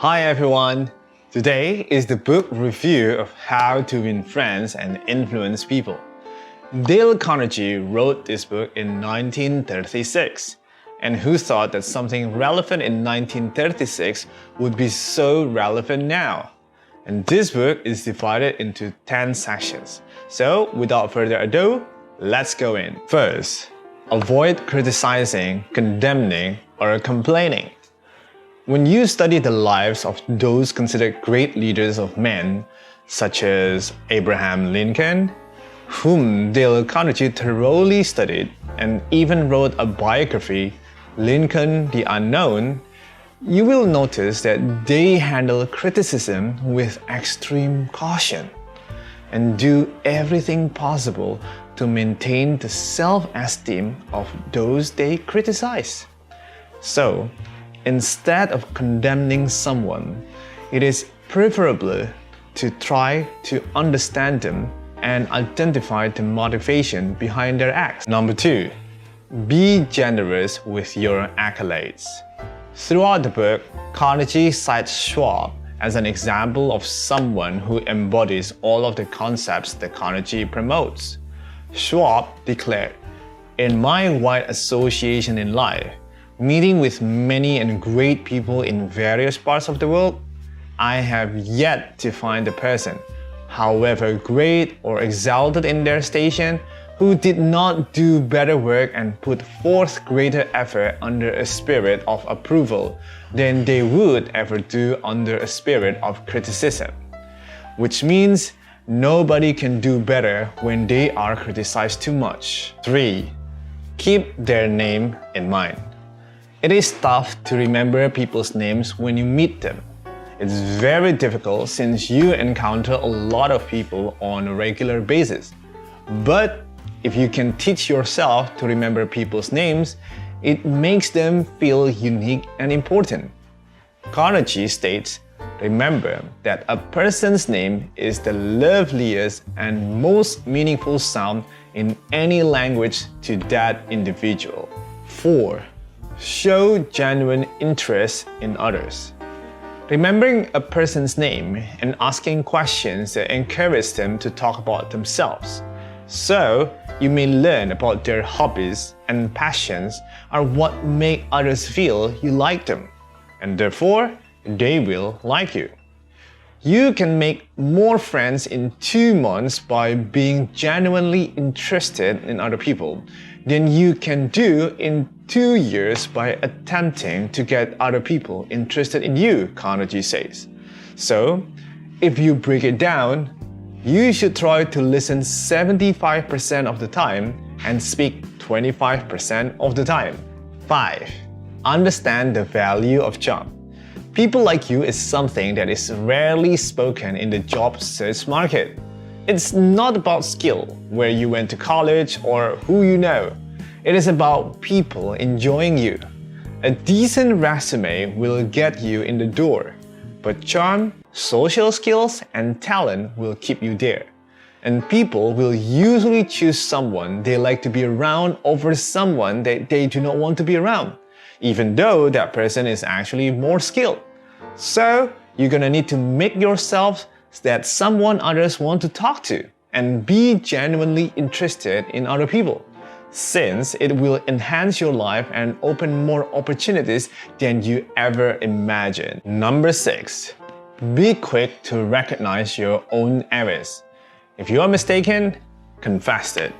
Hi everyone! Today is the book review of How to Win Friends and Influence People. Dale Carnegie wrote this book in 1936, and who thought that something relevant in 1936 would be so relevant now? And this book is divided into 10 sections. So without further ado, let's go in. First, avoid criticizing, condemning, or complaining. When you study the lives of those considered great leaders of men, such as Abraham Lincoln, whom Dale Carnegie thoroughly studied and even wrote a biography, Lincoln the Unknown, you will notice that they handle criticism with extreme caution and do everything possible to maintain the self-esteem of those they criticize. So, instead of condemning someone, it is preferable to try to understand them and identify the motivation behind their acts. Number 2, be generous with your accolades. Throughout the book, Carnegie cites Schwab as an example of someone who embodies all of the concepts that Carnegie promotes. Schwab declared, "In my wide association in life, meeting with many and great people in various parts of the world, I have yet to find a person, however great or exalted in their station, who did not do better work and put forth greater effort under a spirit of approval than they would ever do under a spirit of criticism." Which means nobody can do better when they are criticized too much. 3. Keep their name in mind. It is tough to remember people's names when you meet them. It's very difficult since you encounter a lot of people on a regular basis. But if you can teach yourself to remember people's names, it makes them feel unique and important. Carnegie states, "Remember that a person's name is the loveliest and most meaningful sound in any language to that individual." 4. Show genuine interest in others. Remembering a person's name and asking questions that encourage them to talk about themselves. So, you may learn about their hobbies and passions are what make others feel you like them, and therefore, they will like you. You can make more friends in 2 months by being genuinely interested in other people than you can do in 2 years by attempting to get other people interested in you, Carnegie says. So, if you break it down, you should try to listen 75% of the time and speak 25% of the time. 5. Understand the value of job. People like you is something that is rarely spoken in the job search market. It's not about skill, where you went to college or who you know. It is about people enjoying you. A decent resume will get you in the door, but charm, social skills, and talent will keep you there. And people will usually choose someone they like to be around over someone that they do not want to be around, even though that person is actually more skilled. So, you're gonna need to make yourself that someone others want to talk to and be genuinely interested in other people, since it will enhance your life and open more opportunities than you ever imagined. Number 6. Be quick to recognize your own errors. If you are mistaken, confess it.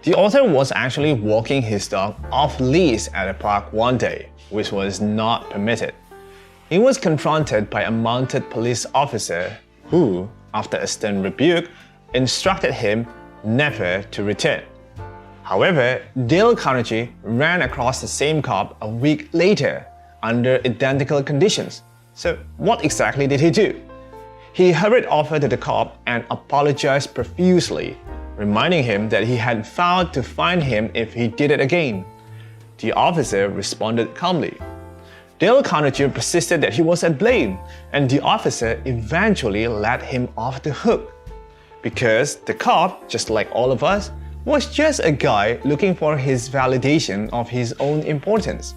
The author was actually walking his dog off leash at a park one day, which was not permitted. He was confronted by a mounted police officer who, after a stern rebuke, instructed him never to return. However, Dale Carnegie ran across the same cop a week later under identical conditions. So what exactly did he do? He hurried over to the cop and apologized profusely, reminding him that he had vowed to find him if he did it again. The officer responded calmly. Dale Carnegie persisted that he was at blame, and the officer eventually let him off the hook. Because the cop, just like all of us, was just a guy looking for his validation of his own importance.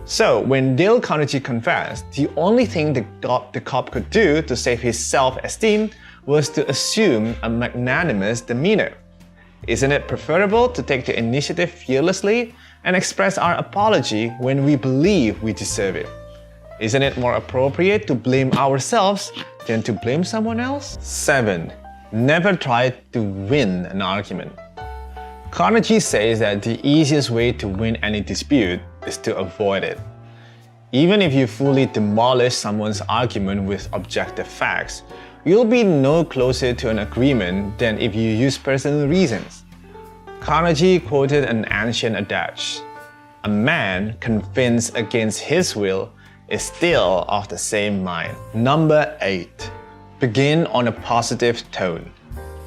So when Dale Carnegie confessed, the only thing the cop could do to save his self-esteem was to assume a magnanimous demeanor. Isn't it preferable to take the initiative fearlessly and express our apology when we believe we deserve it? Isn't it more appropriate to blame ourselves than to blame someone else? 7. Never try to win an argument. Carnegie says that the easiest way to win any dispute is to avoid it. Even if you fully demolish someone's argument with objective facts, you'll be no closer to an agreement than if you use personal reasons. Carnegie quoted an ancient adage: "A man convinced against his will is still of the same mind." Number 8. Begin on a positive tone.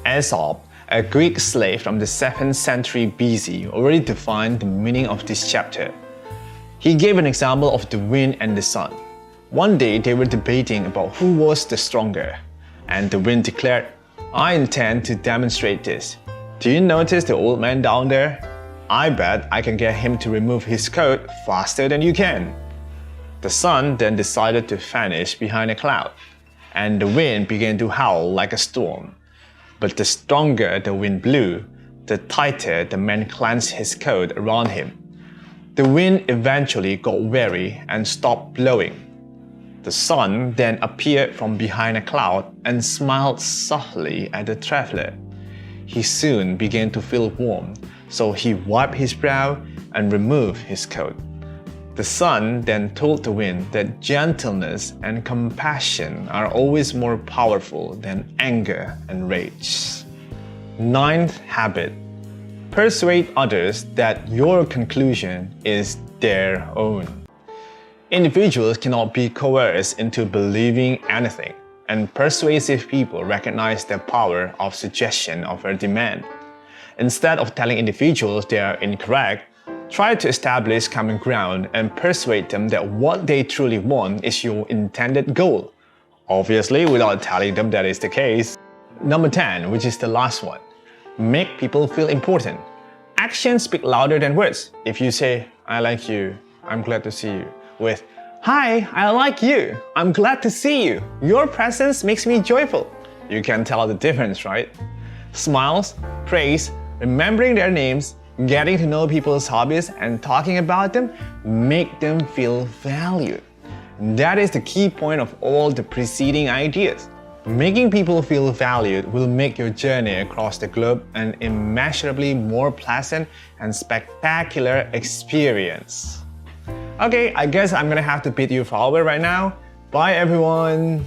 Aesop, a Greek slave from the 7th century BC, already defined the meaning of this chapter. He gave an example of the wind and the sun. One day they were debating about who was the stronger, and the wind declared, "I intend to demonstrate this. Do you notice the old man down there? I bet I can get him to remove his coat faster than you can." The sun then decided to vanish behind a cloud, and the wind began to howl like a storm. But the stronger the wind blew, the tighter the man clenched his coat around him. The wind eventually got weary and stopped blowing. The sun then appeared from behind a cloud and smiled softly at the traveler. He soon began to feel warm, so he wiped his brow and removed his coat. The sun then told the wind that gentleness and compassion are always more powerful than anger and rage. 9th habit: persuade others that your conclusion is their own. Individuals cannot be coerced into believing anything, and persuasive people recognize the power of suggestion of a demand. Instead of telling individuals they are incorrect, try to establish common ground and persuade them that what they truly want is your intended goal, obviously without telling them that is the case. Number 10, which is the last one: make people feel important. Actions speak louder than words. If you say, "I like you, I'm glad to see you," with "Hi, I like you, I'm glad to see you, your presence makes me joyful," you can tell the difference, right? Smiles, praise, remembering their names, getting to know people's hobbies and talking about them make them feel valued. That is the key point of all the preceding ideas. Making people feel valued will make your journey across the globe an immeasurably more pleasant and spectacular experience. Okay, I guess I'm gonna have to bid you farewell right now. Bye everyone!